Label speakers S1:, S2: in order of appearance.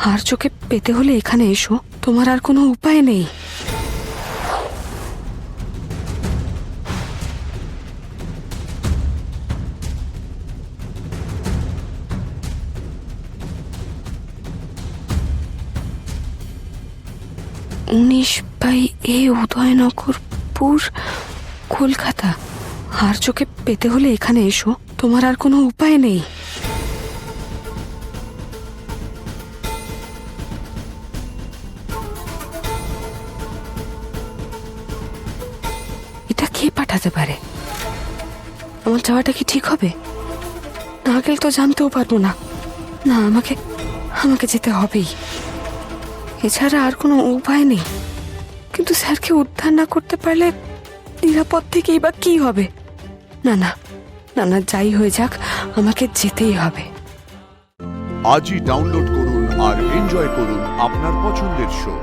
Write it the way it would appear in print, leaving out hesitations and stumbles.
S1: আর চোখে পেতে হলে এখানে এসো, তোমার আর কোনো উপায় নেই। উনিশ বাই এ উদয়নগরপুর, কলকাতা। আর চোখে পেতে হলে এখানে এসো, তোমার আর কোনো উপায় নেই। এটা কে পাঠাতে পারে? আমার যাওয়াটা কি ঠিক হবে? না গেলে তো জানতেও পারবো না। না, আমাকে আমাকে যেতে হবেই, এছাড়া আর কোনো উপায় নেই। কিন্তু স্যারকে উদ্ধার না করতে পারলে নিরাপদ থেকেই বা কি হবে? না না না না, যাই হয়ে যাক, আমাকে যেতেই হবে।
S2: আজই ডাউনলোড করুন আর এনজয় করুন আপনার পছন্দের শো।